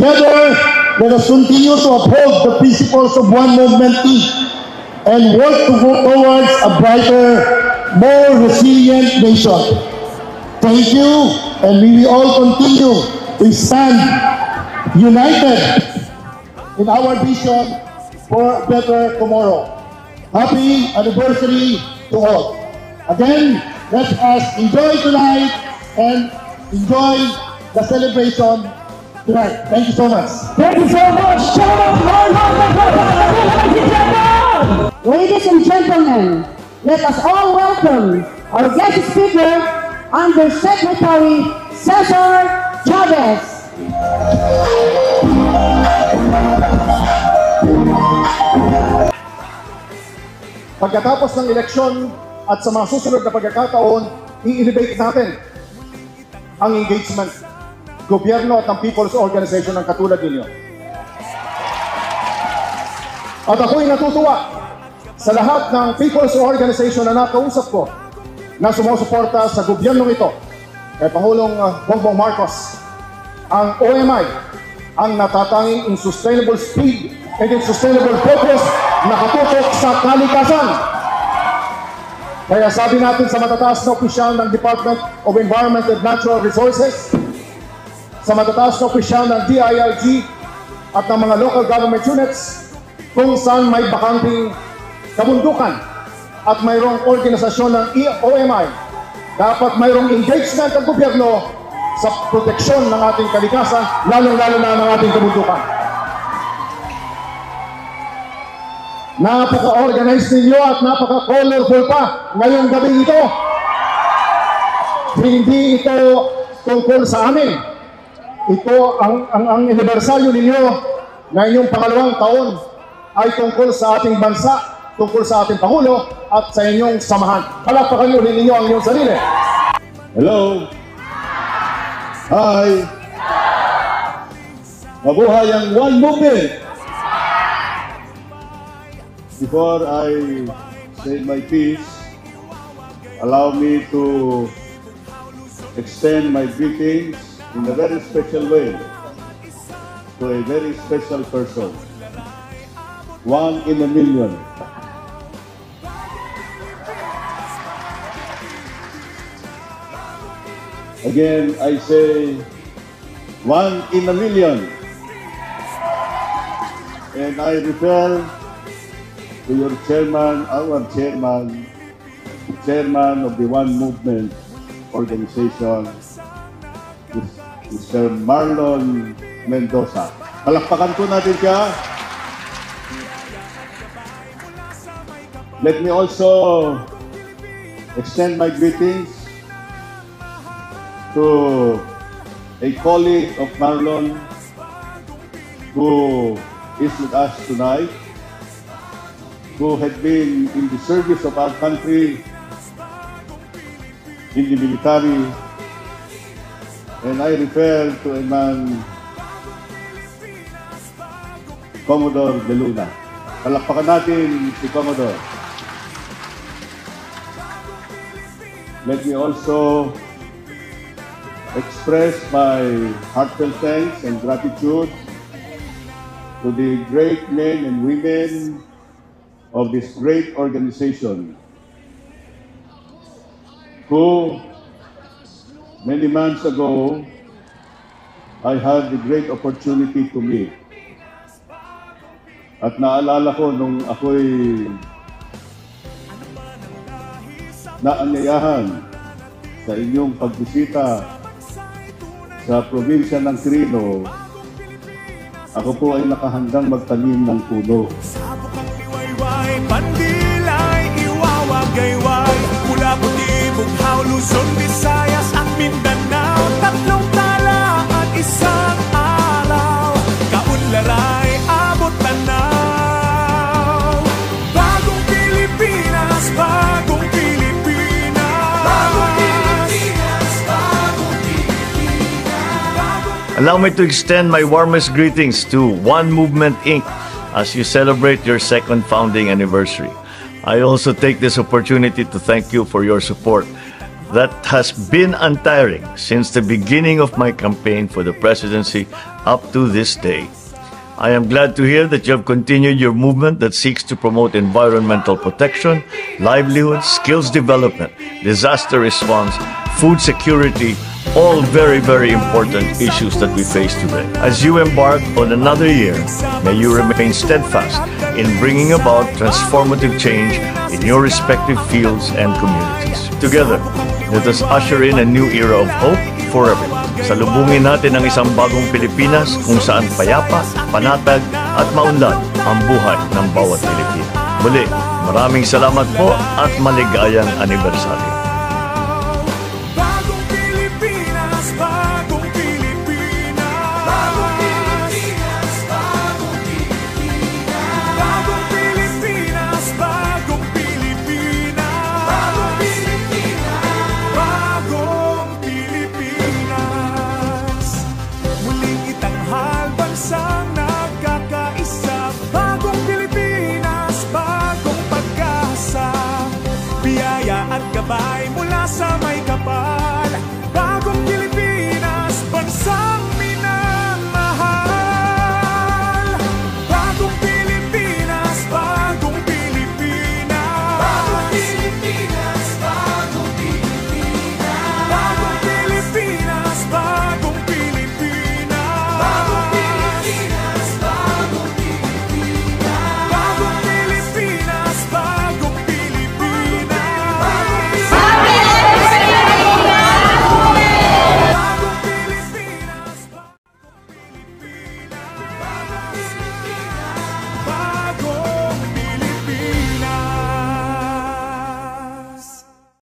Together, let us continue to uphold the principles of One Movement Inc. and work to go towards a brighter, more resilient nation. Thank you, and we will all continue to stand united in our vision for a better tomorrow. Happy anniversary to all. Again, let us enjoy tonight and enjoy the celebration tonight. Thank you so much. Thank you so much. Ladies and gentlemen, let us all welcome our guest speaker, Undersecretary Cesar Chavez. Pagkatapos ng eleksyon at sa mga susunod na pagkakataon, i-elevate natin ang engagement, gobyerno at ang people's organization ng katulad ninyo. At ako'y natutuwa sa lahat ng people's organization na nakausap ko na sumusuporta sa gobyernong ito kay Pangulong Bongbong Marcos. Ang OMI ang natatanging in sustainable speed and in sustainable focus nakatutok sa kalikasan. Kaya sabi natin sa matataas na opisyal ng Department of Environment and Natural Resources, sa matataas na opisyal ng DILG at ng mga local government units, kung saan may bakanting kabundukan at mayroong organisasyon ng OMI, dapat mayroong engagement ng gobyerno sa proteksyon ng ating kalikasan, lalong-lalo na ng ating kabundukan. Napaka-organized ninyo at napaka-colorful pa ngayong gabi ito. Hindi ito tungkol sa amin. Ito, ang anibersaryo ninyo na inyong pangalawang taon ay tungkol sa ating bansa, tungkol sa ating Pangulo at sa inyong samahan. Palakpakan ulit ninyo ang inyong sarili. Hello. Hi. Mabuhay ang One Movement. Before I say my piece, allow me to extend my greetings in a very special way to a very special person. One in a million. Again, I say, one in a million. And I refer to your chairman, our chairman, the chairman of the One Movement organization, Mr. Marlon Mendoza. Palakpakan po natin siya. Let me also extend my greetings to a colleague of Marlon who is with us tonight, who had been in the service of our country in the military, and I refer to a man, Commodore De Luna. Palakpakan natin si Commodore. Let me also express my heartfelt thanks and gratitude to the great men and women of this great organization who, many months ago, I had the great opportunity to meet. At naalala ko nung ako'y naanyayahan sa inyong pagbisita sa probinsya ng Quirino, ako po ay nakahandang magtanim ng puno. Sabok ang liwayway, pandilay, iwawagayway, pula, puti, bughaw, Luzon, Visayas at Mindanao. Tatlong tala at isang araw, kaunlaray, abot tanaw. Bagong Pilipinas, bagong Pilipinas. Bagong Pilipinas, bagong Pilipinas. Allow me to extend my warmest greetings to One Movement Inc. as you celebrate your second founding anniversary. I also take this opportunity to thank you for your support that has been untiring since the beginning of my campaign for the presidency up to this day. I am glad to hear that you have continued your movement that seeks to promote environmental protection, livelihood, skills development, disaster response, food security, all very, very important issues that we face today. As you embark on another year, may you remain steadfast in bringing about transformative change in your respective fields and communities. Together, let us usher in a new era of hope for everyone. Salubungin natin ang isang bagong Pilipinas kung saan payapa, panatag at maunlad ang buhay ng bawat Pilipino. Muli, maraming salamat po at maligayang anibersaryo.